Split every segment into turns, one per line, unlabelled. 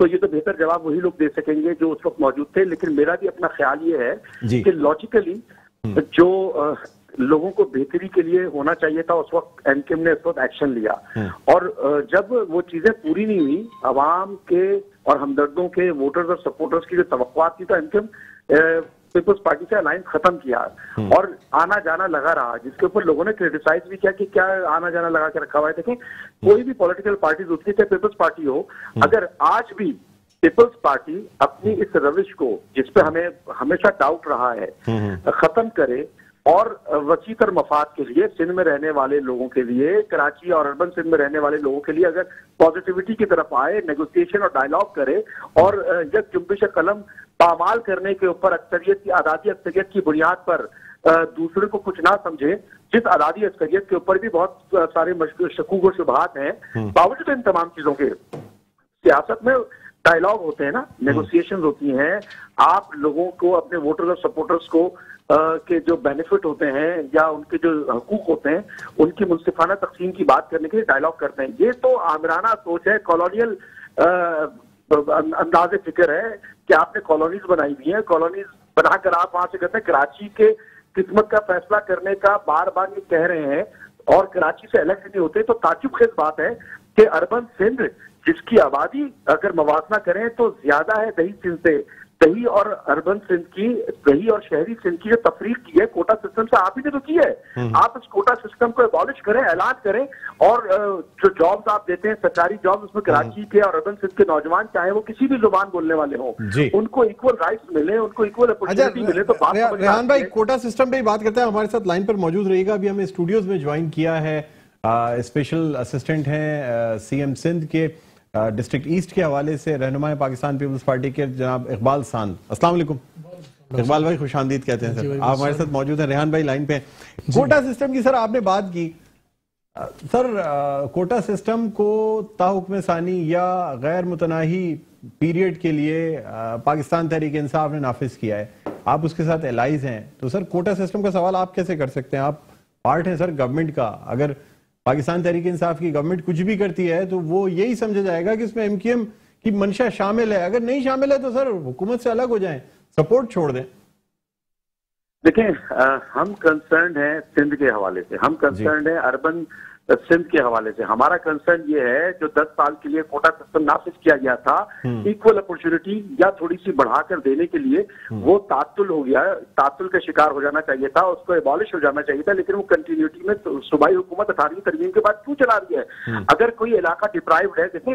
تو یہ تو بہتر جواب وہی لوگ دے سکیں گے جو اس وقت موجود تھے. لیکن میرا بھی اپنا خیال یہ ہے کہ لاجیکلی جو لوگوں کو بہتری کے لیے ہونا چاہیے تھا اس وقت ایم کیو ایم نے اس وقت ایکشن لیا, اور جب وہ چیزیں پوری نہیں ہوئی عوام کے اور ہمدردوں کے ووٹرز اور سپورٹرز کی جو توقعات تھی, تو M Q M Peoples Party سے الائنس ختم کیا اور آنا جانا لگا رہا, جس کے اوپر لوگوں نے کریٹیسائز بھی کیا کہ کیا آنا جانا لگا کے رکھا ہوا ہے. دیکھیں کوئی بھی پولیٹیکل پارٹیز ہوتی ہے, چاہے پیپلز پارٹی ہو, اگر آج بھی پیپلز پارٹی اپنی اس روش کو جس پہ ہمیں ہمیشہ ڈاؤٹ رہا ہے ختم کرے اور وسیع تر مفاد کے لیے سندھ میں رہنے والے لوگوں کے لیے, کراچی اور اربن سندھ میں رہنے والے لوگوں کے لیے اگر پازیٹیوٹی کی طرف آئے, نیگوسیشن اور ڈائیلاگ کرے اور یک جنبش قلم پامال کرنے کے اوپر اکثریت کی آزادی اکثریت کی بنیاد پر دوسرے کو کچھ نہ سمجھے, جس آزادی اکثریت کے اوپر بھی بہت سارے شکوک و شبہات ہیں, باوجود ان تمام چیزوں کے سیاست میں ڈائیلاگ ہوتے ہیں نا, نیگوسیشنز ہوتی ہیں, آپ لوگوں کو اپنے ووٹرز اور سپورٹرز کو کے جو بینیفٹ ہوتے ہیں یا ان کے جو حقوق ہوتے ہیں ان کی منصفانہ تقسیم کی بات کرنے کے لیے ڈائیلاگ کرتے ہیں. یہ تو آمرانہ سوچ ہے, کالونیل انداز فکر ہے کہ آپ نے کالونیز بنائی ہوئی ہیں, کالونیز بنا کر آپ وہاں سے کہتے ہیں کراچی کے قسمت کا فیصلہ کرنے کا بار بار یہ کہہ رہے ہیں اور کراچی سے الیکٹ نہیں ہوتے. تو تعجب خیز بات ہے کہ اربن سندھ جس کی آبادی اگر موازنہ کریں تو زیادہ ہے دہی سندھ سے, دہی اور اربن سندھ کی, دہی اور شہری سندھ کی جو تفریق کی ہے کوٹا سسٹم سے آپ ہی نے تو کی ہے. آپ اس کوٹا سسٹم کو ایبالش کریں, اعلان کریں, اور جو جابز آپ دیتے ہیں سرکاری جابز اس میں کراچی کے اور اربن سندھ کے نوجوان چاہے وہ کسی بھی زبان بولنے والے ہوں ان کو ایکول رائٹس ملے, ان کو ایکول اپورچونٹی ملے. تو
ریحان بھائی کوٹا سسٹم پہ ہی بات کرتے ہیں, ہمارے ساتھ لائن پر موجود رہے گا. ابھی ہمیں اسٹوڈیوز میں جوائن کیا ہے اسپیشل اسسٹنٹ ہیں سی ایم سندھ کے ڈسٹرکٹ ایسٹ کے حوالے سے رہنمائے پاکستان پیپلز پارٹی کے جناب اقبال ساند. السلام علیکم اقبال بھائی, خوش آمدید کہتے ہیں سر, آپ ہمارے ساتھ موجود ہیں. ریحان بھائی لائن پہ ہیں. کوٹا سسٹم کی سر آپ نے بات کی, سر کوٹا سسٹم کو تاحکم ثانی یا غیر متناہی پیریڈ کے لیے پاکستان تحریک انصاف نے نافذ کیا ہے, آپ اس کے ساتھ الائز ہیں, تو سر کوٹا سسٹم کا سوال آپ کیسے کر سکتے ہیں؟ آپ پارٹ ہیں سر گورنمنٹ کا. اگر پاکستان تحریک انصاف کی گورنمنٹ کچھ بھی کرتی ہے تو وہ یہی سمجھا جائے گا کہ اس میں ایم کیو ایم کی منشا شامل ہے, اگر نہیں شامل ہے تو سر حکومت سے الگ ہو جائیں, سپورٹ چھوڑ دیں.
دیکھیں ہم کنسرنڈ ہیں سندھ کے حوالے سے, ہم کنسرنڈ ہیں اربن سندھ کے حوالے سے. ہمارا کنسرن یہ ہے جو 10 سال کے لیے کوٹا سسٹم نافذ کیا گیا تھا ایکول اپورچونٹی یا تھوڑی سی بڑھا کر دینے کے لیے, وہ تعطل ہو گیا, تعطل کا شکار ہو جانا چاہیے تھا, اس کو ایبالش ہو جانا چاہیے تھا. لیکن وہ کنٹینیوٹی میں صوبائی حکومت 18ویں ترمیم کے بعد کیوں چلا رہی ہے؟ اگر کوئی علاقہ ڈپرائیوڈ ہے, دیکھیں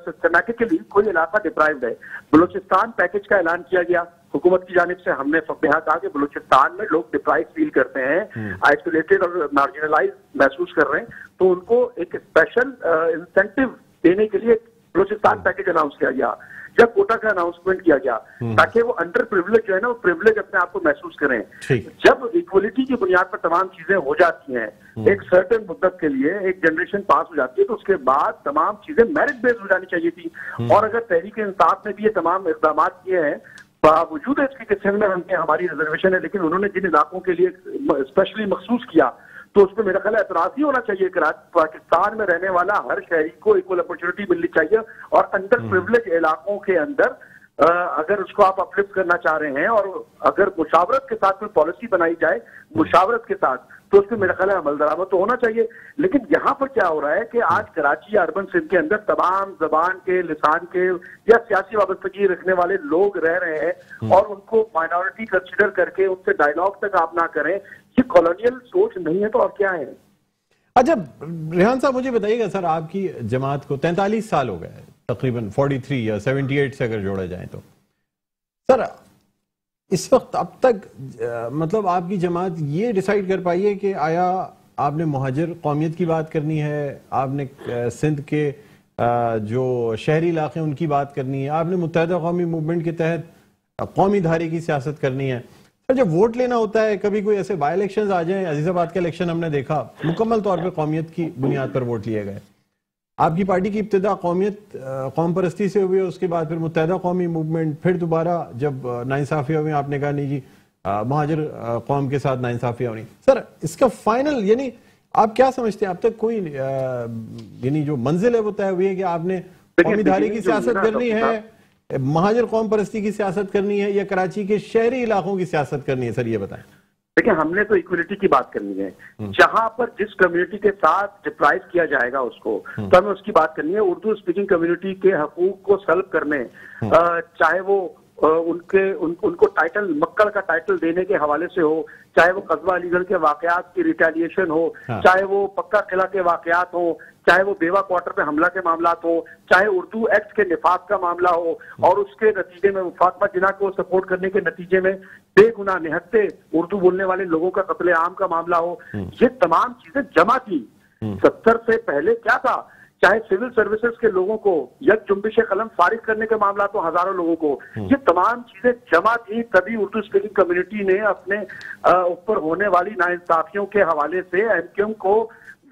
سسٹمیٹکلی کوئی علاقہ ڈپرائیوڈ ہے, بلوچستان پیکج کا اعلان کیا گیا حکومت کی جانب سے, ہم نے کہا کہ بلوچستان میں لوگ ڈپرائیو فیل کرتے ہیں, آئسولیٹڈ اور مارجنلائز محسوس کر رہے ہیں, تو ان کو ایک اسپیشل انسینٹیو دینے کے لیے بلوچستان پیکج اناؤنس کیا گیا یا کوٹا کا اناؤنسمنٹ کیا گیا تاکہ وہ انڈر پریولیج جو ہے نا وہ پریولیج اپنے آپ کو محسوس کریں. جب ایکولیٹی کی بنیاد پر تمام چیزیں ہو جاتی ہیں ایک سرٹن مدت کے لیے, ایک جنریشن پاس ہو جاتی ہے, تو اس کے بعد تمام چیزیں میرٹ بیس ہو جانی چاہیے تھی. اور اگر تحریک انصاف نے بھی یہ تمام اقدامات کیے ہیں باوجود اس کے سندھ میں ہماری ریزرویشن ہے, لیکن انہوں نے جن علاقوں کے لیے اسپیشلی مخصوص کیا تو اس پہ میرا خیال اعتراض ہی ہونا چاہیے. پاکستان میں رہنے والا ہر شہری کو ایکول اپورچونٹی ملنی چاہیے, اور انڈر پریولیج علاقوں کے اندر اگر اس کو آپ اپلفٹ کرنا چاہ رہے ہیں اور اگر مشاورت کے ساتھ کوئی پالیسی بنائی جائے مشاورت کے ساتھ, تو اس پہ میرا خیال ہے عمل درآمد تو ہونا چاہیے. لیکن یہاں پر کیا ہو رہا ہے کہ آج کراچی یا اربن سندھ کے اندر تمام زبان کے, لسان کے یا سیاسی وابستگی رکھنے والے لوگ رہ رہے ہیں اور ان کو مائنورٹی کنسیڈر کر کے ان سے ڈائیلاگ تک آپ نہ کریں. یہ کالونیل سوچ نہیں ہے تو اور کیا ہے؟
اچھا ریحان صاحب مجھے بتائیے گا, سر آپ کی جماعت کو 43 سال ہو گئے تقریباً 43 یا 78 سے اگر جوڑا جائیں تو, سر اس وقت اب تک مطلب آپ کی جماعت یہ ڈیسائیڈ کر پائی ہے کہ آیا آپ نے مہاجر قومیت کی بات کرنی ہے, آپ نے سندھ کے جو شہری علاقے ان کی بات کرنی ہے, آپ نے متحدہ قومی موومنٹ کے تحت قومی دھارے کی سیاست کرنی ہے. سر جب ووٹ لینا ہوتا ہے کبھی کوئی ایسے بائی الیکشنز آ جائیں, عزیز آباد کا الیکشن ہم نے دیکھا مکمل طور پہ قومیت کی بنیاد پر ووٹ لیے گئے. آپ کی پارٹی کی ابتدا قوم پرستی سے ہوئی, اس کے بعد پھر متحدہ قومی موومنٹ, پھر دوبارہ جب ناانصافیاں ہوئی آپ نے کہا نہیں جی مہاجر قوم کے ساتھ ناانصافیاں ہونی. سر اس کا فائنل یعنی آپ کیا سمجھتے ہیں اب تک کوئی یعنی جو منزل ہے وہ طے ہوئی ہے کہ آپ نے قومی دھاری کی سیاست کرنی ہے، مہاجر قوم پرستی کی سیاست کرنی ہے، یا کراچی کے شہری علاقوں کی سیاست کرنی ہے؟ سر یہ بتائیں.
دیکھیں ہم نے تو ایکولیٹی کی بات کرنی ہے. جہاں پر جس کمیونٹی کے ساتھ ڈپرائز کیا جائے گا اس کو تو ہمیں اس کی بات کرنی ہے. اردو اسپیکنگ کمیونٹی کے حقوق کو سلب کرنے، چاہے وہ ان کو ٹائٹل مکڑ کا ٹائٹل دینے کے حوالے سے ہو، چاہے وہ قصبہ علی گڑھ کے واقعات کی ریٹیلیشن ہو، چاہے وہ پکا قلعہ کے واقعات ہوں، چاہے وہ بیوہ کوارٹر پہ حملہ کے معاملات ہوں، چاہے اردو ایکٹ کے نفاذ کا معاملہ ہو اور اس کے نتیجے میں فاطمہ جناح کو سپورٹ کرنے کے نتیجے میں بے گناہ نہتے اردو بولنے والے لوگوں کا قتل عام کا معاملہ ہو، یہ تمام چیزیں جمع تھی. 70 سے پہلے کیا تھا؟ چاہے سول سروسز کے لوگوں کو یک جنبش قلم فارغ کرنے کے معاملات ہو ہزاروں لوگوں کو، یہ تمام چیزیں جمع تھی. تبھی اردو اسپیکنگ کمیونٹی نے اپنے اوپر ہونے والی ناانصافیوں کے حوالے سے ایم کیو ایم کو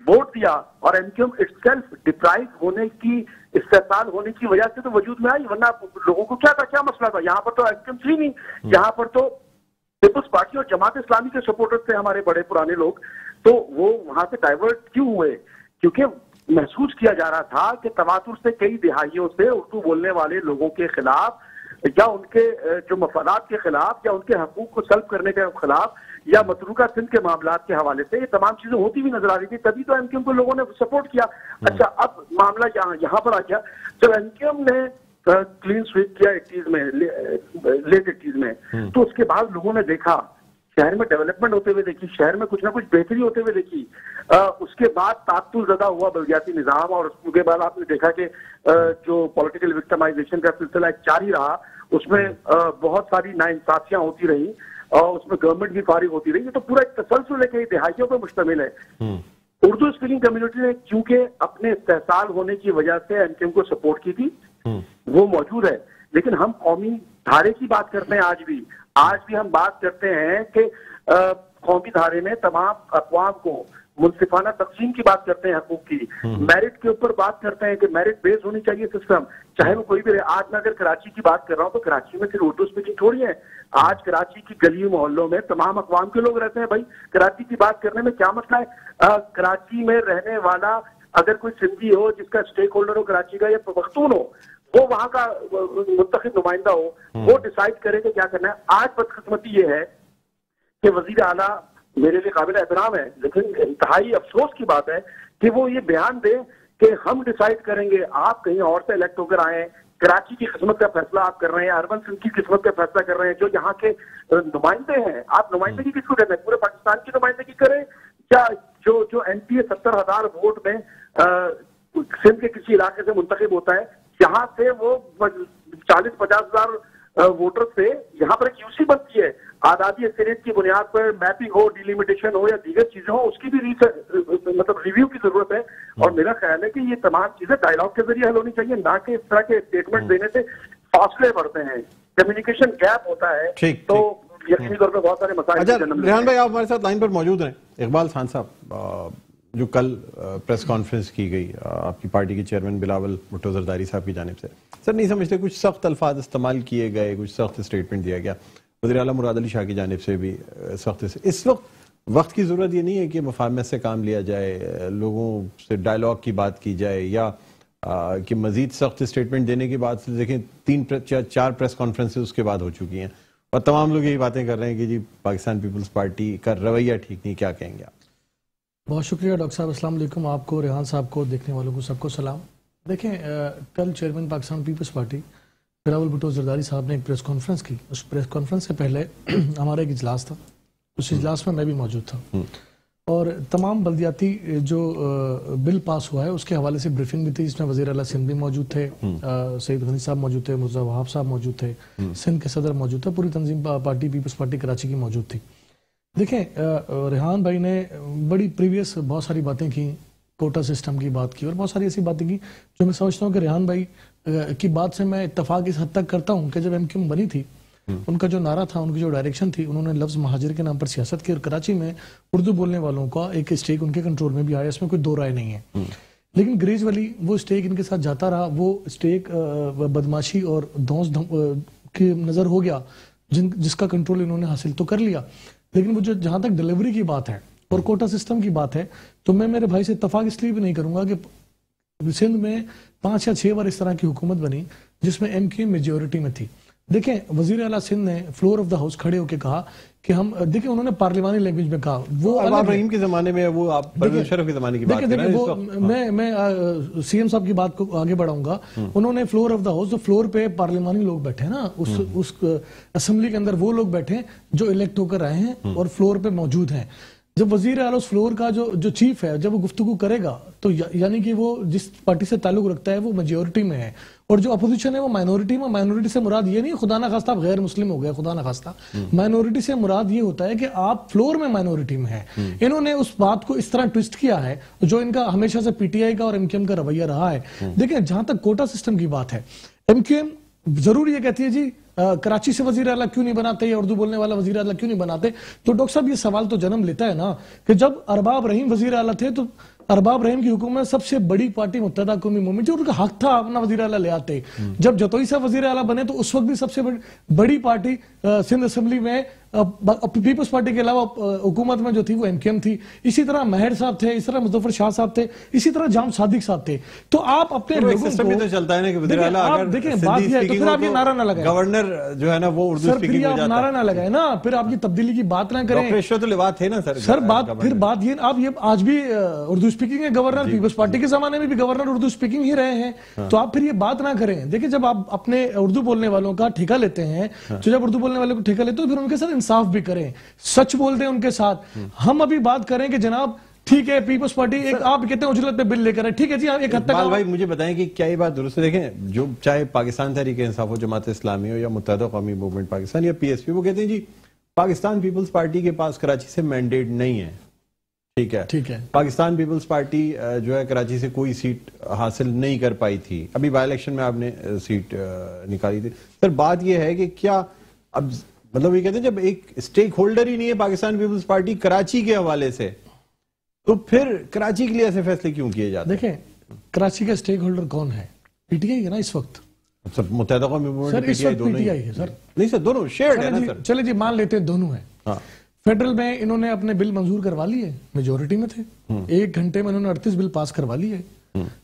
ووٹ دیا، اور M Q M itself deprive ہونے کی، استحصال ہونے کی وجہ سے تو وجود میں آئی، ورنہ لوگوں کو کیا تھا، کیا مسئلہ تھا؟ یہاں پر تو ایم کیو ایم تھی نہیں، یہاں پر تو پیپلز پارٹی اور جماعت اسلامی کے سپورٹر تھے ہمارے بڑے پرانے لوگ. تو وہ وہاں سے ڈائیورٹ کیوں ہوئے؟ کیونکہ محسوس کیا جا رہا تھا کہ تواتر سے کئی دہائیوں سے اردو بولنے والے لوگوں کے خلاف یا ان کے جو مفادات کے خلاف یا ان کے حقوق کو سلب کرنے کے خلاف یا متروکہ سندھ کے معاملات کے حوالے سے یہ تمام چیزیں ہوتی ہوئی نظر آ رہی تھی. تبھی تو ایم کیو ایم کو لوگوں نے سپورٹ کیا. اچھا اب معاملہ یہاں پر آ گیا جب ایم کیو ایم نے کلین سویپ کیا 80s میں، لیٹ 80s میں، تو اس کے بعد لوگوں نے دیکھا شہر میں ڈیولپمنٹ ہوتے ہوئے دیکھی، شہر میں کچھ نہ کچھ بہتری ہوتے ہوئے دیکھی. اس کے بعد تعطل زدہ ہوا بلدیاتی نظام، اور اس کے بعد آپ نے دیکھا کہ جو پولیٹیکل وکٹمائزیشن کا سلسلہ جاری رہا، اس میں بہت ساری ناانصافیاں ہوتی رہی اور اس میں گورنمنٹ بھی فارغ ہوتی رہی. یہ تو پورا ایک تسلسل ہے کہ دہائیوں پہ مشتمل ہے. اردو اسپیکنگ کمیونٹی نے کیونکہ اپنے استحصال ہونے کی وجہ سے ایم کیو ایم کو سپورٹ کی تھی، وہ موجود ہے. لیکن ہم قومی دھارے کی بات کرتے ہیں. آج بھی ہم بات کرتے ہیں کہ قومی دھارے میں تمام اقوام کو منصفانہ تقسیم کی بات کرتے ہیں حقوق کی. میرٹ کے اوپر بات کرتے ہیں کہ میرٹ بیس ہونی چاہیے سسٹم، چاہے وہ کوئی بھی رہے. آج میں اگر کراچی کی بات کر رہا ہوں تو کراچی میں صرف اردو اسپیکنگ تھوڑی ہے. آج کراچی کی گلی محلوں میں تمام اقوام کے لوگ رہتے ہیں. بھائی کراچی کی بات کرنے میں کیا مسئلہ ہے؟ کراچی میں رہنے والا اگر کوئی سندھی ہو جس کا اسٹیک ہولڈر ہو کراچی کا یا پختون ہو، وہ وہاں کا منتخب نمائندہ ہو، وہ ڈیسائیڈ کرے کہ کیا کرنا ہے. آج بدقسمتی یہ ہے کہ وزیر اعلیٰ میرے لیے قابل احترام ہے، لیکن انتہائی افسوس کی بات ہے کہ وہ یہ بیان دے کہ ہم ڈیسائیڈ کریں گے، آپ کہیں اور سے الیکٹ ہو کر آئیں، کراچی کی قسمت کا فیصلہ آپ کر رہے ہیں، اربن سندھ کی قسمت کا فیصلہ کر رہے ہیں. جو یہاں کے نمائندے ہیں، آپ نمائندگی کس کو کہتے ہیں؟ پورے پاکستان کی نمائندگی کریں یا جو این پی اے 70,000 ووٹ میں سندھ کے کسی علاقے سے منتخب ہوتا ہے، یہاں سے وہ 40-50 ہزار ووٹر سے یہاں پر ایک یو سی بنتی ہے. آزادی اکثریت کی بنیاد پر میپنگ ہو، ڈیلیمیٹیشن ہو یا دیگر چیزیں ہوں، اس کی بھی مطلب ریویو کی ضرورت ہے. اور میرا خیال ہے کہ یہ تمام چیزیں ڈائیلاگ کے ذریعے حل ہونی چاہیے، نہ کہ اس طرح کے اسٹیٹمنٹ دینے سے فاصلے بڑھتے ہیں، کمیونیکیشن گیپ ہوتا ہے. تو یقینی طور پہ بہت سارے مسائل.
ریحان بھائی آپ ہمارے ساتھ لائن پر موجود ہیں. اقبال خان صاحب، جو کل پریس کانفرنس کی گئی آپ کی پارٹی کے چیئرمین بلاول بھٹو زرداری صاحب کی جانب سے، سر نہیں سمجھتے کچھ سخت الفاظ استعمال کیے گئے، کچھ سخت اسٹیٹمنٹ دیا گیا، وزیر اعلیٰ مراد علی شاہ کی جانب سے بھی سخت. اس وقت کی ضرورت یہ نہیں ہے کہ مفاہمت سے کام لیا جائے، لوگوں سے ڈائلاگ کی بات کی جائے، یا کہ مزید سخت اسٹیٹمنٹ دینے کی بات؟ دیکھیں 3-4 پریس کانفرنسز اس کے بعد ہو چکی ہیں اور تمام لوگ یہی باتیں کر رہے ہیں کہ جی پاکستان پیپلز پارٹی کا رویہ ٹھیک نہیں. کیا کہیں گے آپ؟
بہت شکریہ ڈاکٹر صاحب. السلام علیکم آپ کو، ریحان صاحب کو، دیکھنے والوں کو سب کو سلام. دیکھیں کل چیئرمین پاکستان پیپلز پارٹی بلاول بھٹو زرداری صاحب نے ایک پریس کانفرنس کی. اس پریس کانفرنس سے پہلے ہمارا ایک اجلاس تھا، اس اجلاس میں بھی موجود تھا، اور تمام بلدیاتی جو بل پاس ہوا ہے اس کے حوالے سے بریفنگ بھی تھی. اس میں وزیر اعلیٰ سندھ بھی موجود تھے، سعید غنی صاحب موجود تھے، مرزا وہاب صاحب موجود تھے، سندھ کے صدر موجود تھے، پوری تنظیم پارٹی پیپلز پارٹی کراچی کی موجود تھی. دیکھیں ریحان بھائی نے بڑی پریویس بہت ساری باتیں کی، کوٹا سسٹم کی بات کی اور بہت ساری ایسی باتیں کی جو میں سمجھتا ہوں کہ ریحان بھائی کی بات سے میں اتفاق اس حد تک کرتا ہوں کہ جب ایم کیو ایم بنی تھی، ان کا جو نعرہ تھا، ان کی جو ڈائریکشن تھی، انہوں نے لفظ مہاجر کے نام پر سیاست کی، اور کراچی میں اردو بولنے والوں کا ایک اسٹیک ان کے کنٹرول میں بھی آیا، اس میں کوئی دو رائے نہیں ہے. لیکن گریجولی وہ اسٹیک ان کے ساتھ جاتا رہا، وہ اسٹیک بدماشی اور دھونس کی نظر ہو گیا، جس کا کنٹرول انہوں نے حاصل تو کر لیا. لیکن وہ جہاں تک ڈیلیوری کی بات ہے اور کوٹا سسٹم کی بات ہے، تو میں میرے بھائی سے اتفاق اس لیے بھی نہیں کروں گا کہ سندھ میں 5 یا 6 بار اس طرح کی حکومت بنی جس میں ایم کیو میجورٹی میں تھی. دیکھیں وزیر اعلیٰ سندھ نے فلور آف دا ہاؤس کھڑے ہو کے کہا کہ ہم دیکھیں انہوں نے پارلیمانی لینگویج میں کہا وہ
ارباب رحیم کے زمانے میں وہ آپ پرویز مشرف کے زمانے کی بات کر رہے ہیں.
میں سی ایم صاحب کی بات کو آگے بڑھاؤں گا. انہوں نے فلور آف دا ہاؤس جو فلور پہ پارلیمانی لوگ بیٹھے ہیں نا اس اسمبلی کے اندر وہ لوگ بیٹھے جو الیکٹ ہو کر آئے ہیں اور فلور پہ موجود ہیں. جب وزیر اعلیٰ اس فلور کا جو چیف ہے جب وہ گفتگو کرے گا تو یعنی کہ وہ جس پارٹی سے تعلق رکھتا ہے وہ میجورٹی میں ہے اور جو اپوزیشن ہے وہ مائنورٹی میں. مائنورٹی سے مراد یہ نہیں خدا نخواستہ آپ غیر مسلم ہو گئے, خدا نخواستہ. مائنورٹی سے مراد یہ ہوتا ہے کہ آپ فلور میں مائنورٹی میں ہیں. انہوں نے اس بات کو اس طرح ٹویسٹ کیا ہے جو ان کا ہمیشہ سے پی ٹی آئی کا اور ایم کیو ایم کا رویہ رہا ہے. دیکھیں جہاں تک کوٹا سسٹم کی بات ہے, ایم کیو ایم ضرور یہ کہتی ہے جی کراچی سے وزیر اعلیٰ کیوں نہیں بناتے یا اردو بولنے والا وزیر اعلیٰ کیوں نہیں بناتے. تو ڈاکٹر صاحب یہ سوال تو جنم لیتا ہے نا کہ جب ارباب رحیم وزیر اعلیٰ تھے تو ارباب رحیم کی حکومت میں سب سے بڑی پارٹی متحدہ قومی موومنٹ جو ان کا حق تھا اپنا وزیر اعلیٰ لے آتے. جب جتوئی صاحب وزیر اعلیٰ بنے تو اس وقت بھی سب سے بڑی پارٹی سندھ اسمبلی میں پیپلز پارٹی کے علاوہ حکومت میں جو تھی وہ ایم کیو ایم تھی. اسی طرح مہر صاحب تھے, اس طرح مظفر شاہ صاحب تھے, اسی طرح جام صادق صاحب تھے. تو آپ اپنے لوگوں کو
تو چلتا ہے نا کہ وزیر اعلیٰ اگر
دیکھیں بات یہ ہے تو پھر آپ یہ نعرہ نہ لگائیں,
گورنر جو ہے نا وہ اردو اسپیکنگ ہو جاتا ہے.
نعرہ نہ لگائیں نا, پھر آپ کی تبدیلی کی بات نہ کریں.
ڈاکٹر اشرت العباد تھے نا
سر پھر بات یہ آپ یہ آج بھی اردو اسپیکنگ ہے گورنر. پیپلز پارٹی کے زمانے میں بھی گورنر اردو اسپیکنگ ہی رہے ہیں. تو آپ پھر یہ بات نہ کریں. دیکھیں جب آپ اپنے اردو بولنے والوں کا ٹھیکہ لیتے ہیں تو جب اردو بولنے والوں کو ٹھیکہ لیتے ہیں تو پھر ان کے ساتھ انصاف بھی کریں, سچ بول دیں ان کے ساتھ. ہم ابھی بات کریں کہ جناب ٹھیک ہے پیپلز پارٹی ایک آپ کہتے ہیں اجلت پہ بل لے کر ہے, ٹھیک ہے جی ایک حد تک.
بھائی مجھے بتائیں کہ کیا یہ بات درست ہے؟ دیکھیں جو چاہے پاکستان تحریک انصاف ہو, جماعت اسلامی ہو یا متحدہ قومی موومنٹ پاکستان یا پی ایس پی, وہ کہتے ہیں جی پاکستان پیپلز پارٹی کے پاس کراچی سے مینڈیٹ نہیں ہے. ٹھیک ہے پاکستان پیپلز پارٹی جو ہے کراچی سے کوئی سیٹ حاصل نہیں کر پائی تھی. ابھی بائی الیکشن میں آپ نے سیٹ نکالی تھی. سر بات یہ ہے کہ کیا اب مطلب یہ کہتے ہیں جب ایک اسٹیک ہولڈر ہی نہیں ہے پاکستان پیپلز پارٹی کراچی کے حوالے سے, تو پھر کراچی کے لیے ایسے فیصلے کیوں کیے جاتے ہیں؟
دیکھیں کراچی کا اسٹیک ہولڈر کون ہے؟ پی ٹی آئی ہے نا اس وقت.
سر متحدہ قومی موومنٹ
پی ٹی آئی ہے سر.
نہیں سر دونوں شیئرڈ ہے نا سر.
چلے جی مان لیتے ہیں دونوں ہیں. فیڈرل میں انہوں نے اپنے بل منظور کروا لیے, میجورٹی میں تھے, 1 گھنٹے میں انہوں نے 38 بل پاس کروا لیے.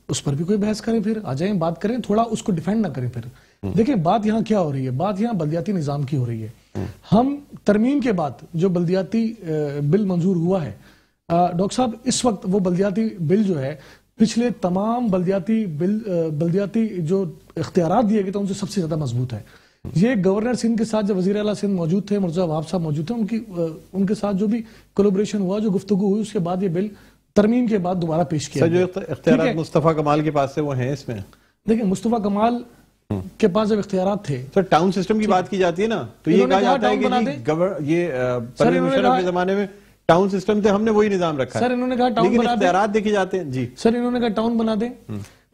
اس پر بھی کوئی بحث کریں, پھر آ جائیں بات کریں, تھوڑا اس کو ڈیفینڈ نہ کریں. پھر دیکھیں بات یہاں کیا ہو رہی ہے, بات یہاں بلدیاتی نظام کی ہو رہی ہے. ہم ترمیم کے بعد جو بلدیاتی بل منظور ہوا ہے ڈاکٹر صاحب, اس وقت وہ بلدیاتی بل جو ہے پچھلے تمام بلدیاتی جو اختیارات دیے گئے تھے ان سے سب سے زیادہ مضبوط ہے. یہ گورنر سندھ کے ساتھ جب وزیر اعلیٰ سندھ موجود تھے, مرزا وہاب صاحب موجود تھے, ان کے ساتھ جو بھی کولیبریشن ہوا, جو گفتگو ہوئی, اس کے بعد یہ بل ترمیم کے بعد دوبارہ پیش کیا.
جو اختیارات مصطفیٰ کمال کے پاس سے وہ ہیں اس میں,
دیکھیں مصطفیٰ کمال کے پاس جب اختیارات تھے.
سر ٹاؤن سسٹم کی بات کی جاتی ہے نا, تو یہ کہا جاتا ہے کہ یہ پرویز مشرف کے زمانے میں ٹاؤن سسٹم تھے, ہم نے وہی نظام رکھا ہے.
سر انہوں نے کہا ٹاؤن
بنا دیں, اختیارات دیکھے جاتے ہیں. جی
سر انہوں نے کہا ٹاؤن بنا دیں.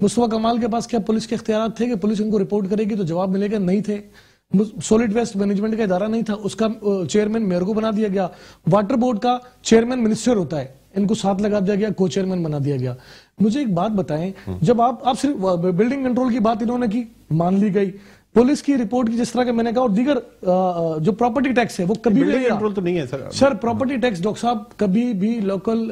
مصطفیٰ کمال کے پاس کیا پولیس کے اختیارات تھے کہ پولیس ان کو رپورٹ کرے گی تو جواب ملے گا؟ نہیں تھے. سولڈ ویسٹ مینجمنٹ کا ادارہ نہیں تھا, اس کا چیئرمین میئر کو بنا دیا گیا. واٹر بورڈ کا چیئرمین منسٹر ہوتا ہے, ان کو ساتھ لگا دیا گیا, کو چیئرمین بنا دیا گیا. مجھے ایک بات بتائیں, جب آپ صرف بلڈنگ کنٹرول کی بات انہوں نے کی, مان لی گئی. پولیس کی رپورٹ کی جس طرح کہ میں نے کہا, اور دیگر جو پراپرٹی ٹیکس ہے وہ کبھی بھی
کنٹرول تو نہیں ہے سر.
سر پراپرٹی ٹیکس ڈاکٹر صاحب کبھی بھی لوکل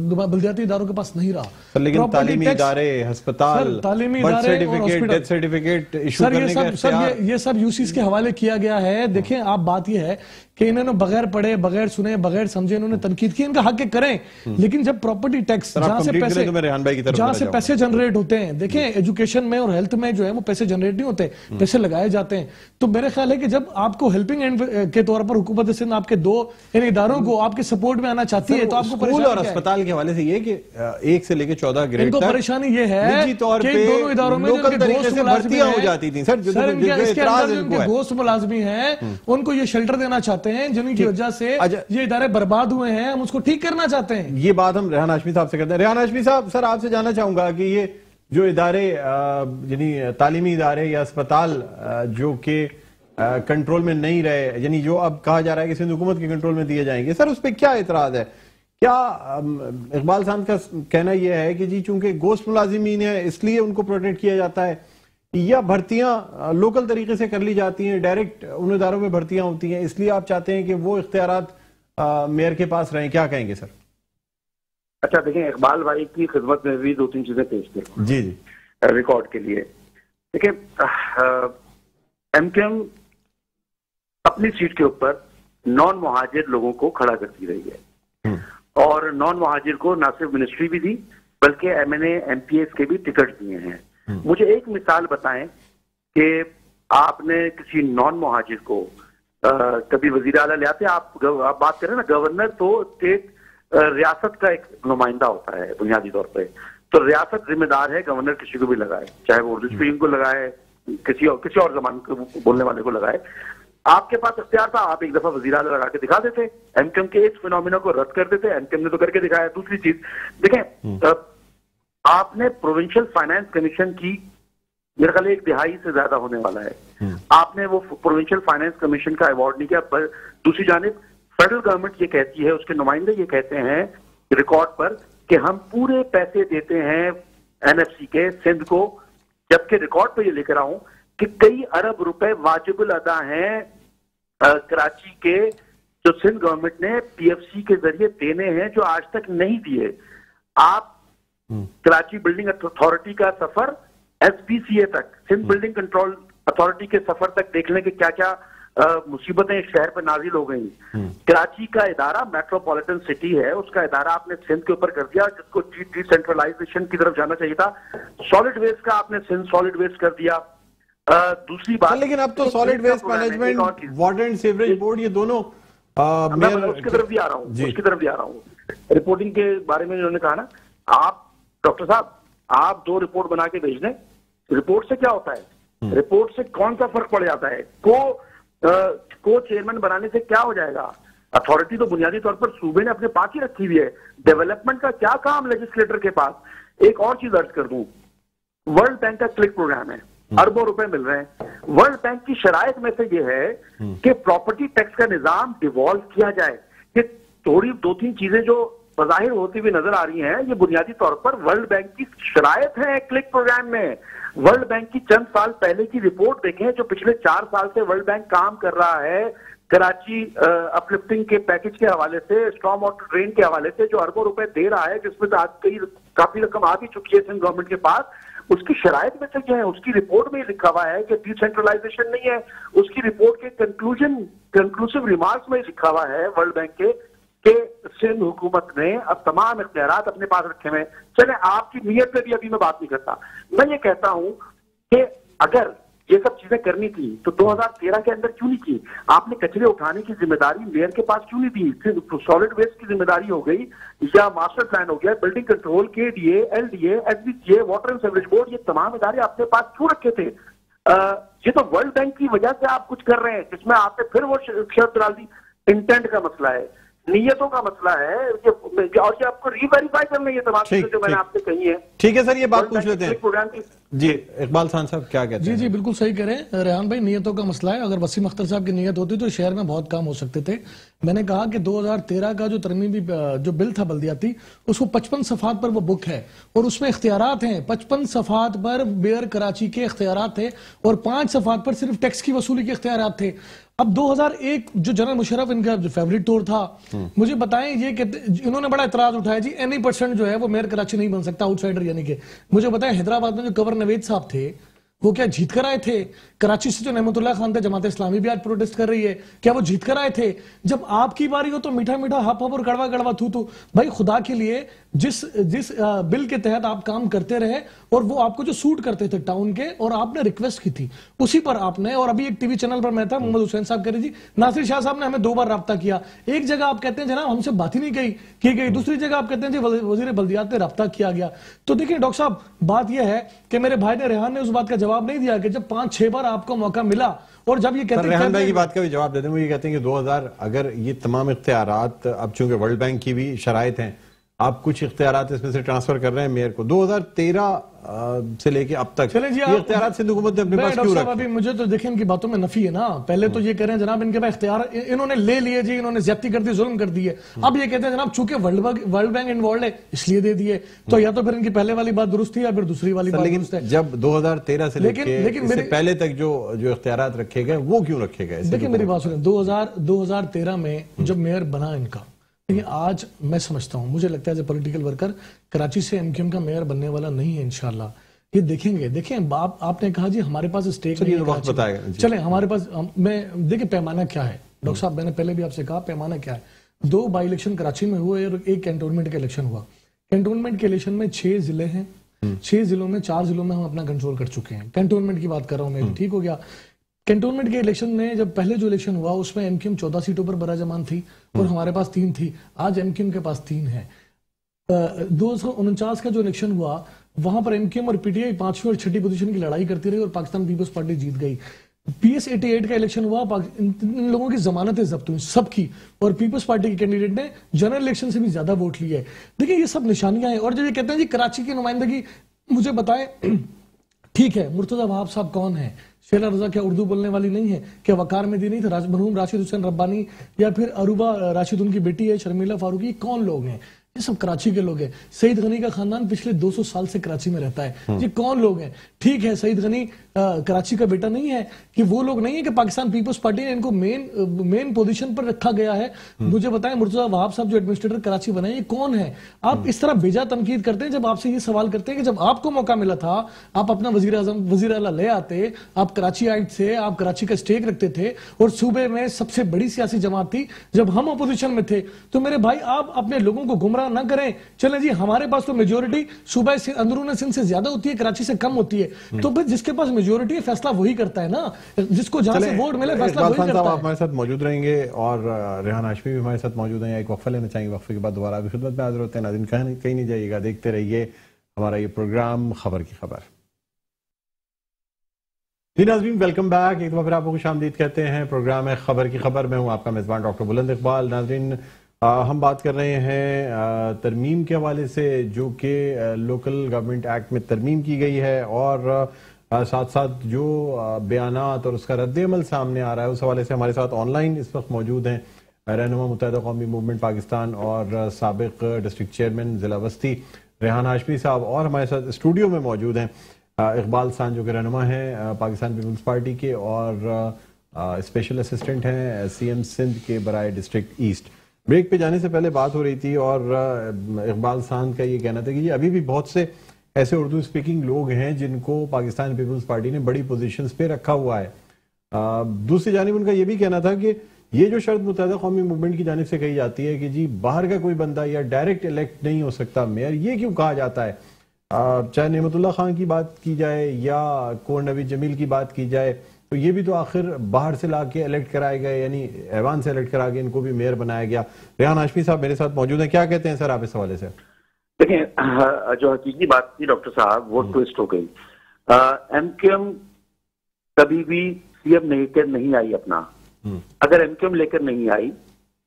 بلدیاتی اداروں کے پاس نہیں رہا.
لیکن تعلیمی ادارے, ہسپتال,
تعلیمی ادارے اور
ڈیتھ سرٹیفکیٹ ایشو کرنے کا اختیار,
یہ سب یوسیز کے حوالے کیا گیا ہے. دیکھیں آپ بات یہ ہے کہ انہوں نے بغیر پڑھے, بغیر سنے, بغیر سمجھے انہوں نے تنقید کی, ان کا حق ہے کریں. لیکن جب پراپرٹی ٹیکس جہاں سے پیسے جنریٹ ہوتے ہیں, دیکھیں ایجوکیشن میں اور ہیلتھ میں جو ہے وہ پیسے جنریٹ نہیں ہوتے, پیسے لگائے جاتے ہیں. تو میرے خیال ہے کہ جب آپ کو ہیلپنگ اینڈ کے طور پر حکومت سندھ آپ کے دو ان اداروں کو آپ کے سپورٹ میں آنا چاہتی ہے, تو آپ کو
اسکول اور اسپتال کے حوالے سے یہ کہ 1 سے لے کے 14 گریڈ
ان کو پریشانی یہ ہے کہ دونوں اداروں میں
لوکل طریقے سے بھرتیاں ہو جاتی تھیں. سر
ان کے گوشت ملازمی ہیں, ان کو یہ شیلٹر دینا چاہتے ہیں, جن کی وجہ سے یہ ادارے برباد ہوئے ہیں, ہم اس کو ٹھیک کرنا چاہتے ہیں.
یہ بات ہم ریحان ہاشمی صاحب سے کرتے ہیں. ریحان ہاشمی صاحب, سر آپ سے جاننا چاہوں گا کہ یہ جو ادارے یعنی تعلیمی ادارے یا اسپتال جو کہ کنٹرول میں نہیں رہے, یعنی جو اب کہا جا رہا ہے کہ سندھ حکومت کے کنٹرول میں دیے جائیں گے, سر اس پہ کیا اعتراض ہے؟ کیا اقبال صاحب کا کہنا یہ ہے کہ جی چونکہ گوشت ملازمین ہیں اس لیے ان کو پروٹیکٹ کیا جاتا ہے, یا بھرتیاں لوکل طریقے سے کر لی جاتی ہیں, ڈائریکٹ ان اداروں میں بھرتیاں ہوتی ہیں, اس لیے آپ چاہتے ہیں کہ وہ اختیارات میئر کے پاس رہیں؟ کیا کہیں گے سر؟
اچھا دیکھیں، اقبال بھائی کی خدمت میں بھی 2-3 چیزیں پیش کروں
جی جی
ریکارڈ کے لیے. دیکھیں، ایم کیو ایم اپنی سیٹ کے اوپر نان مہاجر لوگوں کو کھڑا کرتی رہی ہے، اور نان مہاجر کو نہ صرف منسٹری بھی دی بلکہ M N A M P S کے بھی ٹکٹ دیے ہیں. مجھے ایک مثال بتائیں کہ آپ نے کسی نان مہاجر کو کبھی وزیر اعلیٰ لے آتے. آپ بات کریں نا، گورنر تو اسٹیٹ ریاست کا ایک نمائندہ ہوتا ہے بنیادی طور پہ، تو ریاست ذمہ دار ہے گورنر کسی کو بھی لگائے، چاہے وہ اردو اسپیکنگ کو لگائے، کسی اور زبان کو بولنے والے کو لگائے. آپ کے پاس اختیار تھا، آپ ایک دفعہ وزیر اعلیٰ لگا کے دکھا دیتے، ایم کیو ایم کے اس فینومینا کو رد کر دیتے. ایم کیو ایم نے تو کر کے دکھایا. دوسری چیز دیکھیں، آپ نے پروونشل فائنانس کمیشن کی میرے خیال 1 دہائی سے زیادہ ہونے والا ہے، آپ نے وہ پروونشل فائنانس کمیشن کا ایوارڈ نہیں کیا. دوسری جانب فیڈرل گورنمنٹ یہ کہتی ہے، اس کے نمائندے یہ کہتے ہیں ریکارڈ پر کہ ہم پورے پیسے دیتے ہیں این ایف سی کے سندھ کو، جبکہ ریکارڈ پہ یہ لے کر آؤں کہ کئی ارب روپے واجب الادا ہیں کراچی کے، جو سندھ گورنمنٹ نے پی ایف سی کے ذریعے دینے ہیں، جو آج تک نہیں دیے. آپ کراچی بلڈنگ اتھارٹی کا سفر ایس بی سی اے تک، سندھ بلڈنگ کنٹرول اتھارٹی کے سفر تک دیکھ لیں کہ کیا کیا مصیبتیں اس شہر پر نازل ہو گئی. کراچی کا ادارہ میٹروپولیٹن سٹی ہے، اس کا ادارہ آپ نے سندھ کے اوپر کر دیا، جس کو ڈی سینٹرلائزیشن کی طرف جانا چاہیے تھا. سالڈ ویسٹ کا آپ نے سندھ سالڈ ویسٹ کر دیا. دوسری بات،
لیکن اب تو solid waste management, water and sewerage board, یہ دونوں
میں اس کی طرف بھی آ رہا ہوں، اس کی طرف بھی آ رہا ہوں. رپورٹنگ کے بارے میں انہوں نے کہا نا، آپ ڈاکٹر صاحب آپ 2 رپورٹ بنا کے بھیج دیں. رپورٹ سے کیا ہوتا ہے؟ رپورٹ سے کون سا فرق پڑ جاتا ہے؟ کو چیئرمین بنانے سے کیا ہو جائے گا؟ اتھارٹی تو بنیادی طور پر صوبے نے اپنے پاس ہی رکھی ہوئی ہے. ڈیولپمنٹ کا کیا کام لیجسلیٹر کے پاس؟ ایک اور چیز عرض کر دوں، ورلڈ بینک کا کلک پروگرام ہے، اربوں روپے مل رہے ہیں. ورلڈ بینک کی شرائط میں سے یہ ہے کہ پراپرٹی ٹیکس کا نظام ڈیوالو کیا جائے. کہ تھوڑی 2-3 چیزیں جو بظاہر ہوتی ہوئی نظر آ رہی ہیں، یہ بنیادی طور پر ورلڈ بینک کی شرائط ہیں کلک پروگرام میں. ورلڈ بینک کی چند سال پہلے کی رپورٹ دیکھیں، جو پچھلے 4 سال سے ورلڈ بینک کام کر رہا ہے کراچی اپ لفٹنگ کے پیکج کے حوالے سے، اسٹارم واٹر ڈرین کے حوالے سے، جو اربوں روپے دے رہا ہے، جس میں کافی رقم آ بھی چکی ہے سندھ گورنمنٹ کے پاس. اس کی شرائط میں سے کیا ہے؟ اس کی رپورٹ میں لکھا ہوا ہے کہ ڈی سینٹرلائزیشن نہیں ہے. اس کی رپورٹ کے کنکلوسیو ریمارکس میں لکھا ہوا ہے ورلڈ بینک کے کہ سندھ حکومت نے اب تمام اختیارات اپنے پاس رکھے ہوئے. چلیں، آپ کی نیت پہ بھی ابھی میں بات نہیں کرتا. میں یہ کہتا ہوں کہ اگر یہ سب چیزیں کرنی تھی تو 2013 کے اندر کیوں نہیں کی؟ آپ نے کچرے اٹھانے کی ذمہ داری میئر کے پاس کیوں نہیں دی؟ سالڈ ویسٹ کی ذمہ داری ہو گئی یا ماسٹر پلان ہو گیا، building control, K D A, L D A, S B C A, water and sewerage board, یہ تمام ادارے اپنے پاس کیوں رکھے تھے؟ یہ تو ورلڈ بینک کی وجہ سے آپ کچھ کر رہے ہیں، جس میں آپ نے پھر وہ شرط ڈال دی. انٹینٹ کا مسئلہ ہے، نیتوں کا مسئلہ ہے، اور یہ آپ کو ری ویریفائی کرنا، یہ تمام چیزیں جو میں نے آپ سے کہی ہے.
ٹھیک ہے سر، یہ بات پوچھ لیتے ہیں. جی اقبال خان صاحب کیا کہتے ہیں؟
جی بالکل صحیح کہہ رہے ہیں ریحان بھائی، نیتوں کا مسئلہ ہے. اگر وسیم اختر صاحب کی نیت ہوتی تو شہر میں بہت کام ہو سکتے تھے. میں نے کہا کہ 2013 کا جو ترمیمی جو بل تھا بلدیاتی، اس کو 55 صفحات پر وہ بک ہے، اور اس میں اختیارات ہیں. 55 صفحات پر میئر کراچی کے اختیارات تھے، اور 5 صفحات پر صرف ٹیکس کی وصولی کے اختیارات تھے. اب 2001 جو جنرل مشرف ان کا فیوریٹ ٹور تھا، مجھے بتائیں، یہ کہتے انہوں نے بڑا اعتراض اٹھایا جی any % جو ہے وہ میئر کراچی نہیں بن سکتا، آؤٹ سائڈر یعنی کہ. مجھے بتائیں حیدرآباد میں جو گورنر نوید صاحب تھے وہ کیا جیت کر آئے تھے؟ کراچی سے جو نعمت اللہ خان تھے، جماعت اسلامی بھی آج پروٹیسٹ کر رہی ہے، کیا وہ جیت کر آئے تھے؟ جب آپ کی باری ہو تو میٹھا میٹھا ہپ ہپ اور کڑوا کڑوا تھو تو. بھائی خدا کے لیے جس بل کے تحت آپ کام کرتے رہے اور وہ آپ کو جو سوٹ کرتے تھے ٹاؤن کے، اور آپ نے ریکویسٹ کی تھی اسی پر آپ نے، اور ابھی ایک ٹی وی چینل پر میں تھا، محمد حسین صاحب کہہ رہے جی ناصر شاہ صاحب نے ہمیں 2 بار رابطہ کیا. ایک جگہ آپ کہتے ہیں جناب ہم سے بات ہی نہیں کی گئی، دوسری جگہ آپ کہتے ہیں جی وزیر بلدیات نے رابطہ کیا گیا. تو دیکھیں ڈاکٹر صاحب، بات یہ ہے کہ میرے بھائی نے ریحان نے اس بات کا جواب نہیں دیا کہ جب 5-6 بار آپ کو موقع ملا، اور جب یہ کہتے ہیں
ریحان بھائی کی بات کا بھی جواب دیتے ہیں. وہ یہ کہتے ہیں کہ 2000 اگر یہ تمام اختیارات، اب چونکہ ورلڈ بینک کی بھی شرائط ہیں، آپ کچھ اختیارات اس میں سے ٹرانسفر کر رہے ہیں میئر کو 2013 سے لے کے اب تک، یہ اختیارات سندھ حکومت نے اپنے پاس کیوں رکھے؟
ابھی مجھے تو دیکھیں ان کی باتوں میں نفی ہے نا. پہلے تو یہ کہہ رہے ہیں جناب ان کے پاس اختیار انہوں نے لے لیے جی، انہوں نے زیادتی کر دی، ظلم کر دیے. اب یہ کہتے ہیں جناب چونکہ ورلڈ بینک انوالوڈ ہے اس لیے دے دیے. تو یا تو پھر ان کی پہلے والی بات درست تھی یا پھر دوسری والی بات درست ہے.
جب 2013 سے لے کے اس سے پہلے تک جو اختیارات رکھے گئے وہ کیوں رکھے گئے؟
دیکھیں میری بات سنیں، 2013 میں جب میئر بنا ان کا، لیکن آج میں سمجھتا ہوں, مجھے لگتا ہے as a political worker Karachi سے ایم کیو ایم کا میئر بننے والا نہیں ہے انشاءاللہ. یہ دیکھیں گے. دیکھیں آپ نے کہا جی ہمارے پاس اسٹیک نہیں ہے, چلیں ہمارے پاس, میں دیکھیں پیمانہ کیا ہے ڈاکٹر صاحب, میں نے پہلے بھی آپ سے کہا پیمانہ کیا ہے. 2 بائی الیکشن کراچی میں ہوئے اور ایک کینٹونمنٹ کا الیکشن ہوا. کینٹونمنٹ کے الیکشن میں 6 ضلع ہیں, 6 ضلعوں میں 4 ضلعوں میں ہم اپنا کنٹرول کر چکے ہیں. کینٹونمنٹ کی بات کر رہا ہوں میں, ٹھیک ہو گیا. کینٹونمنٹ کے الیکشن میں جب پہلے جو الیکشن ہوا اس میں ایم کیو ایم 14 سیٹوں پر براجمان تھی اور ہمارے پاس 3 تھی. آج ایم کیو ایم کے پاس 3 ہے. 249 کا جو الیکشن ہوا وہاں پر ایم کیو ایم اور پی ٹی آئی 5ویں اور 6ٹھی پوزیشن کی لڑائی کرتی رہی اور پاکستان پیپلز پارٹی جیت گئی. پی ایس 88 کا الیکشن ہوا, ان لوگوں کی ضمانتیں ضبط ہوئی سب کی, اور پیپلز پارٹی کے کینڈیڈیٹ نے جنرل الیکشن سے بھی زیادہ ووٹ لیے. دیکھیں یہ سب نشانیاں ہیں. اور جب یہ کہتے ہیں جی کراچی کی نمائندگی, مجھے بتائیں ٹھیک ہے مرتضیٰ وہاب صاحب کون ہیں؟ شیلا رضا کیا اردو بولنے والی نہیں ہے؟ کیا وقار مہدی نہیں تھا؟ مرحوم راشد حسین ربانی یا پھر عروبہ راشد ان کی بیٹی ہے شرمیلا فاروقی, یہ کون لوگ ہیں؟ یہ سب کراچی کے لوگ ہیں. سعید غنی کا خاندان پچھلے 200 سال سے کراچی میں رہتا ہے. یہ کون لوگ ہیں؟ ٹھیک ہے سعید غنی کراچی کا بیٹا نہیں ہے, کہ وہ لوگ نہیں ہیں کہ پاکستان پیپلز پارٹی نے ان کو مین پوزیشن پر رکھا گیا ہے. مجھے بتائیں مرتضیٰ وہاب صاحب جو ایڈمنسٹریٹر کراچی بنے یہ کون ہے؟ آپ اس طرح بیجا تنقید کرتے ہیں. جب آپ سے یہ سوال کرتے ہیں کہ جب آپ کو موقع ملا تھا آپ اپنا وزیر اعظم وزیر اعلیٰ لے آتے, آپ کراچی آئے تھے, آپ کراچی کا اسٹیک رکھتے تھے اور صوبے میں سب سے بڑی سیاسی جماعت تھی جب ہم اپوزیشن میں تھے, تو میرے بھائی آپ اپنے لوگوں کو گمراہ نہ کریں. چلیں جی ہمارے پاس تو میجورٹی صوبہ اندرون سندھ سے زیادہ ہوتی ہے, کراچی سے کم ہوتی ہے, تو پھر جس کے پاس میجورٹی ہے فیصلہ وہی کرتا ہے نا, جس کو جہاں سے ووٹ ملے فیصلہ وہی کرتا ہے.
آپ ہمارے ساتھ موجود رہیں گے اور ریحان ہاشمی بھی ہمارے ساتھ موجود ہیں. ایک وقفہ لینا چاہیں گے, وقفے کے بعد دوبارہ بھی خدمت میں حاضر ہوتے ہیں. ناظرین کہیں نہیں جائیے گا, دیکھتے رہیے ہمارا یہ پروگرام خبر کی خبر. جی ناظرین ویلکم بیک, ایک دفعہ پھر آپ کو خوش آمدید کہتے ہیں. پروگرام ہے خبر کی خبر, میں ہوں آپ کا میزبان ڈاکٹر بلند اقبال. ناظرین ہم بات کر رہے ہیں ترمیم کے حوالے سے جو کہ لوکل گورنمنٹ ایکٹ میں ترمیم کی گئی ہے, اور ساتھ ساتھ جو بیانات اور اس کا رد عمل سامنے آ رہا ہے اس حوالے سے ہمارے ساتھ آن لائن اس وقت موجود ہیں رہنما متحدہ قومی موومنٹ پاکستان اور سابق ڈسٹرکٹ چیئرمین ضلع وسطی ریحان ہاشمی صاحب, اور ہمارے ساتھ اسٹوڈیو میں موجود ہیں اقبال سان جو کہ رہنما ہیں پاکستان پیپلز پارٹی کے اور اسپیشل اسسٹنٹ ہیں سی ایم سندھ کے برائے ڈسٹرکٹ ایسٹ. بریک پہ جانے سے پہلے بات ہو رہی تھی اور اقبال سان کا یہ کہنا تھا کہ یہ ابھی بھی بہت سے ایسے اردو اسپیکنگ لوگ ہیں جن کو پاکستان پیپلز پارٹی نے بڑی پوزیشنز پہ رکھا ہوا ہے. دوسری جانب ان کا یہ بھی کہنا تھا کہ یہ جو شرط متحدہ قومی موومنٹ کی جانب سے کہی جاتی ہے کہ جی باہر کا کوئی بندہ یا ڈائریکٹ الیکٹ نہیں ہو سکتا میئر, یہ کیوں کہا جاتا ہے؟ چاہے نعمت اللہ خان کی بات کی جائے یا کور نوید جمیل کی بات کی جائے, تو یہ بھی تو آخر باہر سے لا کے الیکٹ کرائے گئے, یعنی ایوان سے الیکٹ کرا کے ان کو بھی میئر بنایا گیا. ریحان ہاشمی صاحب میرے ساتھ موجود ہیں, کیا کہتے ہیں سر آپ اس حوالے سے؟
دیکھیں جو حقیقی بات تھی ڈاکٹر صاحب وہ ٹویسٹ ہو گئی. ایم کیو ایم کبھی بھی سی ایم لے کر نہیں آئی اپنا. اگر ایم کیو ایم لے کر نہیں آئی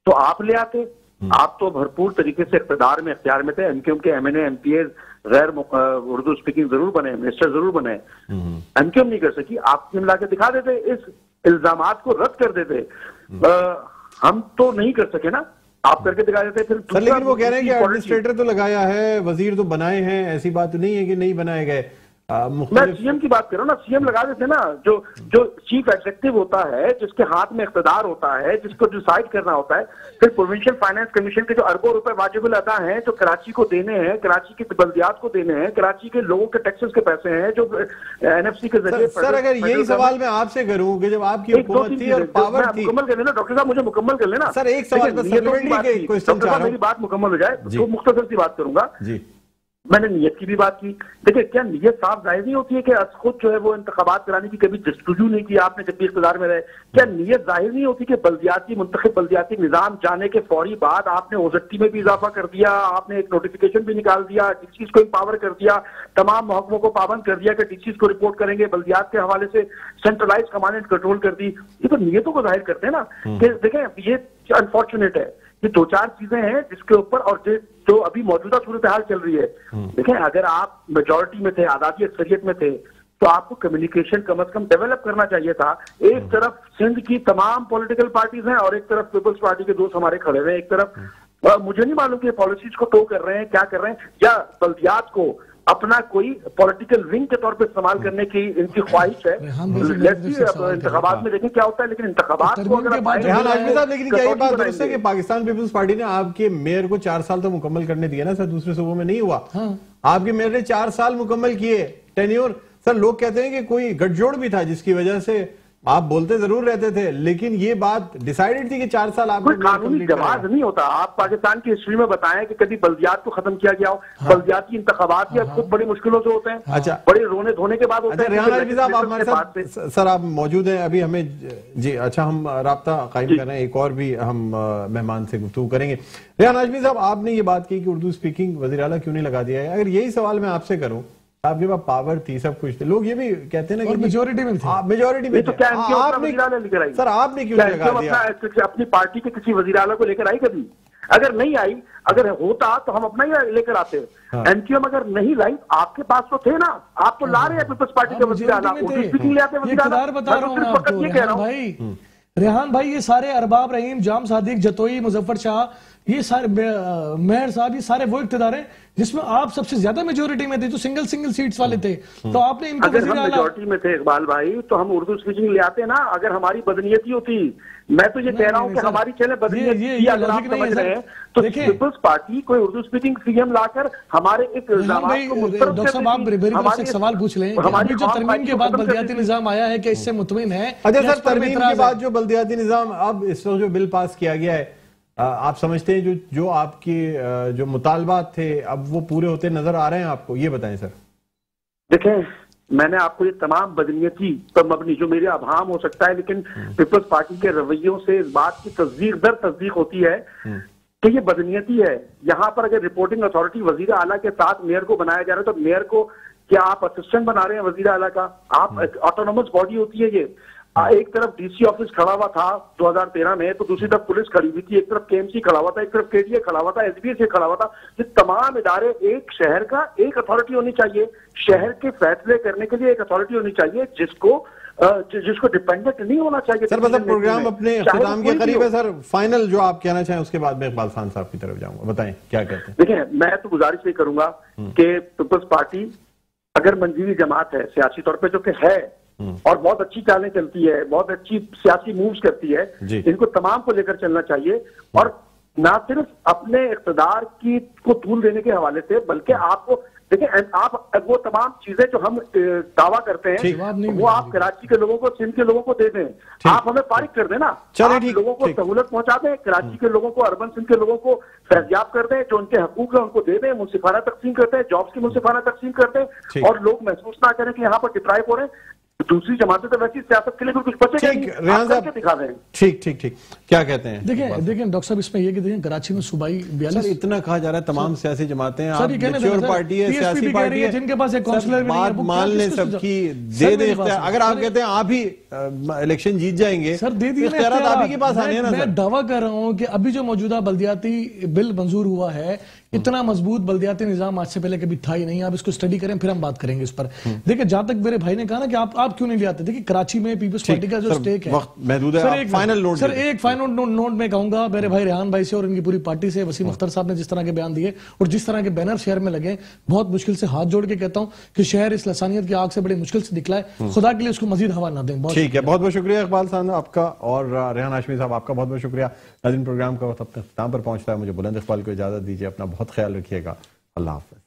تو آپ لے آتے. آپ تو بھرپور طریقے سے اقتدار میں اختیار میں تھے. ایم کیو ایم کے M N A M P As غیر اردو اسپیکنگ ضرور بنے, منسٹر ضرور بنے. ایم کیو ایم نہیں کر سکی, آپ لا کے دکھا دیتے, اس الزامات کو رد کر دیتے. ہم تو نہیں کر سکے نا, آپ کر کے دکھا دیتے. پھر
لیکن وہ کہہ رہے ہیں کہ ایڈمنسٹریٹر تو لگایا ہے, وزیر تو بنائے ہیں, ایسی بات نہیں ہے کہ نہیں بنائے گئے.
میں سی ایم کی بات کر رہا ہوں نا, سی ایم لگا دیتے نا, جو چیف ایگزیکٹو ہوتا ہے, جس کے ہاتھ میں اقتدار ہوتا ہے, جس کو ڈیسائیڈ کرنا ہوتا ہے. پھر پروونشل فائنانس کمیشن کے جو اربوں روپے واجب الادا ہیں جو کراچی کو دینے ہیں, کراچی کی بلدیات کو دینے ہیں, کراچی کے لوگوں کے ٹیکسز کے پیسے ہیں جو این ایف سی کے ذریعے.
سر اگر یہی سوال میں آپ سے کروں کہ جب آپ کی حکومت تھی اور پاور تھی,
مکمل کر لینا ڈاکٹر صاحب, مجھے مکمل کر لینا
سر. ایک سوال
ڈاکٹر صاحب میری بات مکمل ہو جائے تو مختصر سی بات کروں گا. میں نے نیت کی بھی بات کی. دیکھیں کیا نیت صاف ظاہر نہیں ہوتی ہے کہ خود جو ہے وہ انتخابات کرانے کی کبھی جستجو نہیں کی آپ نے جب بھی اقتدار میں رہے؟ کیا نیت ظاہر نہیں ہوتی کہ بلدیاتی منتخب بلدیاتی نظام جانے کے فوری بعد آپ نے اوزٹی میں بھی اضافہ کر دیا, آپ نے ایک نوٹیفیکیشن بھی نکال دیا, ڈی سیز کو امپاور کر دیا, تمام محکموں کو پابند کر دیا کہ ڈی سیز کو رپورٹ کریں گے, بلدیات کے حوالے سے سینٹرلائز کمانڈ اینڈ کنٹرول کر دی. یہ تو نیتوں کو ظاہر کرتے ہیں نا کہ دیکھیں یہ انفارچونیٹ ہے. یہ 2-4 چیزیں ہیں جس کے اوپر, اور جو ابھی موجودہ صورتحال چل رہی ہے. دیکھیں اگر آپ میجورٹی میں تھے, آزادی اکثریت میں تھے, تو آپ کو کمیونیکیشن کم از کم ڈیولپ کرنا چاہیے تھا. ایک طرف سندھ کی تمام پولیٹیکل پارٹیز ہیں اور ایک طرف پیپلز پارٹی کے دوست ہمارے کھڑے ہوئے. ایک طرف مجھے نہیں معلوم کہ پالیسیز کو ٹو کر رہے ہیں, کیا کر رہے ہیں, یا بلدیات کو اپنا کوئی پولیٹیکل ونگ کے طور پہ استعمال کرنے کی ان کی خواہش ہے. انتخابات میں دیکھیں کیا ہوتا ہے, لیکن انتخابات کو اگر
ریحان ہاشمی صاحب, لیکن کیا یہ بات درست ہے کہ پاکستان پیپلز پارٹی نے آپ کے میئر کو 4 سال تو مکمل کرنے دیا نا سر, دوسرے صوبوں میں نہیں ہوا, آپ کے میئر نے 4 سال مکمل کیے ٹینیور. سر لوگ کہتے ہیں کہ کوئی گٹھ جوڑ بھی تھا جس کی وجہ سے آپ بولتے ضرور رہتے تھے, لیکن یہ بات ڈیسائیڈڈ تھی کہ 4 سال آپ
کوئی قانونی جواز نہیں ہوتا. آپ پاکستان کی ہسٹری میں بتائیں کہ کبھی بلدیات کو ختم کیا گیا ہو. بلدیاتی انتخابات یا خود بڑی مشکلوں سے ہوتے ہیں, بڑے رونے دھونے کے بعد ہوتے ہیں.
ریحان ہاشمی صاحب آپ ہمارے ساتھ, سر آپ موجود ہیں ابھی, ہمیں جی اچھا ہم رابطہ قائم کر رہے ہیں, ایک اور بھی ہم مہمان سے گفتگو کریں گے. ریحان ہاشمی صاحب, آپ نے یہ بات کی کہ اردو اسپیکنگ وزیر اعلیٰ کیوں نہیں لگا دیا ہے. اگر یہی سوال میں آپ سے کروں, آپ کے پاس پاور تھی, سب کچھ تھے, لوگ یہ بھی کہتے ہیں نا کہ
میجورٹی میں
تھے, سر آپ نے کیوں لگا دیا؟
اپنی پارٹی کے کسی وزیر اعلیٰ کو لے کر آئی کبھی؟ اگر نہیں آئی, اگر ہوتا تو ہم اپنا ہی لے کر آتے. این کیو ایم اگر نہیں لائی, آپ کے پاس تو تھے نا, آپ تو لا رہے ہیں پیپلز پارٹی کے وزیر اعلیٰ, اردو اسپیکنگ لے آتے وزیر اعلیٰ.
بتا رہا ہوں آپ کو ریحان بھائی, یہ سارے ارباب رحیم, جام صادق, جتوئی, مظفر شاہ, یہ سارے مہر صاحب, یہ سارے وہ اقتدار ہیں جس میں آپ سب سے زیادہ میجورٹی میں تھے, جو سنگل سیٹس والے تھے. تو آپ نے ان کو
اگر ہم میجورٹی میں تھے اقبال بھائی, تو ہم اردو اسپیکنگ لے آتے نا. اگر ہماری بدنیتی ہوتی, میں تو یہ کہہ رہا ہوں کہ ہماری چلے بدنیتی اگر آپ سمجھ رہے ہیں تو پیپلز پارٹی کوئی اردو اسپیکنگ سی ایم لا کر ہمارے ایک
ڈاکٹر صاحب آپ میرے سے ایک سوال پوچھ لیں, ابھی جو ترمیم کے بعد بلدیاتی نظام آیا ہے, کہ اس سے مطمئن ہے؟
اچھا سر, ترمیم کے بعد جو بلدیاتی نظام, اب اس وقت جو بل پاس کیا گیا ہے, آپ سمجھتے ہیں جو آپ کے جو مطالبات تھے اب وہ پورے ہوتے نظر آ رہے ہیں آپ کو؟ یہ بتائیں سر.
دیکھیں, میں نے آپ کو یہ تمام بدنیتی پر مبنی جو میرے ابہام ہو سکتا ہے, لیکن پیپلز پارٹی کے رویوں سے اس بات کی تصدیق در تصدیق ہوتی ہے کہ یہ بدنیتی ہے. یہاں پر اگر رپورٹنگ اتھارٹی وزیر اعلیٰ کے ساتھ میئر کو بنایا جا رہا ہے, تو میئر کو کیا آپ اسسٹنٹ بنا رہے ہیں وزیر اعلیٰ کا؟ آپ آٹونومس باڈی ہوتی ہے یہ. ایک طرف ڈی سی آفس کھڑا ہوا تھا 2013 میں, تو دوسری طرف پولیس کھڑی ہوئی تھی, ایک طرف کے ایم سی کھڑا ہوا تھا, ایک طرف کے ڈی اے کھڑا ہوا تھا, ایس بی ایس اے کھڑا ہوا تھا. یہ تمام ادارے, ایک شہر کا ایک اتھارٹی ہونی چاہیے, شہر کے فیصلے کرنے کے لیے ایک اتھارٹی ہونی چاہیے جس کو ڈیپینڈنٹ نہیں ہونا چاہیے.
سر مطلب پروگرام اپنے اختتام کے قریب ہے سر, فائنل جو آپ کہنا چاہیں اس کے بعد میں اقبال خان صاحب کی طرف جاؤں گا, بتائیں کیا کہتے ہیں.
دیکھیں, میں تو گزارش یہ کروں گا کہ پیپلز پارٹی اگر منظوری جماعت ہے سیاسی طور پہ, جو کہ ہے, اور بہت اچھی چالیں چلتی ہے, بہت اچھی سیاسی مووز کرتی ہے, ان کو تمام کو لے کر چلنا چاہیے. اور نہ صرف اپنے اقتدار کو طول دینے کے حوالے سے, بلکہ آپ کو دیکھیں, آپ وہ تمام چیزیں جو ہم دعویٰ کرتے ہیں وہ آپ کراچی کے لوگوں کو, سندھ کے لوگوں کو دے دیں. آپ ہمیں فارغ کر دیں نا, آپ لوگوں کو سہولت پہنچا دیں, کراچی کے لوگوں کو, اربن سندھ کے لوگوں کو فیضیاب کر دیں, جو ان کے حقوق ہیں ان کو دے دیں, منصفانہ تقسیم کرتے ہیں, جابس کی منصفانہ تقسیم کرتے ہیں, اور لوگ محسوس نہ کریں کہ یہاں پر ڈپرائیو ہو رہے ہیں. دوسری جماعتیں تو ویسی سیاست کے لیے کچھ بچے گا نہیں, آپ کر کے دکھا دیں.
ٹھیک, کیا کہتے ہیں؟
دیکھیں ڈاکٹر صاحب, اس میں یہ کہ دیکھیں کراچی میں صوبائی 42
اتنا کہا جا رہا ہے تمام سیاسی جماعتیں, آپ میچور پارٹی ہے, سیاسی پارٹی ہے,
جن کے پاس ایک کونسلر
بات مان لیں سب کی, دے دیں اختیار. اگر آپ کہتے ہیں آپ ہی الیکشن جیت جائیں گے,
سر دے دیے,
اختیارات آپ ہی کے پاس آنے ہیں نا.
میں دعویٰ کر رہا ہوں کہ ابھی جو موجودہ بلدیاتی بل منظور ہوا ہے, اتنا مضبوط بلدیاتی نظام آج سے پہلے کبھی تھا ہی نہیں. آپ اس کو اسٹڈی کریں, پھر ہم بات کریں گے اس پر. دیکھیں, جہاں تک میرے بھائی نے کہا نا کہ آپ کیوں نہیں لے آتے, دیکھیں کراچی میں پیپلز پارٹی کا جو سٹیک ہے,
وقت محدود ہے, سر
ایک فائنل نوٹ میں کہوں گا میرے بھائی ریحان بھائی سے اور ان کی پوری پارٹی سے, وسیم اختر صاحب نے جس طرح کے بیان دیے اور جس طرح کے بینر شہر میں لگے, بہت مشکل سے ہاتھ جوڑ کے کہتا ہوں کہ شہر اس لسانیت کی آگ سے بڑی مشکل سے نکلا ہے. خدا کے لیے اس کو مزید ہوا نہ دیں.
ٹھیک ہے, بہت بہت شکریہ اقبال صاحب آپ کا, اور ریحان ہاشمی صاحب آپ کا بہت بہت شکریہ. ناظرین, پروگرام کا وقت اپنے اختتام پر پہنچتا ہے, مجھے بلند اقبال کو اجازت دیجیے, اپنا بہت خیال رکھیے گا. اللہ حافظ.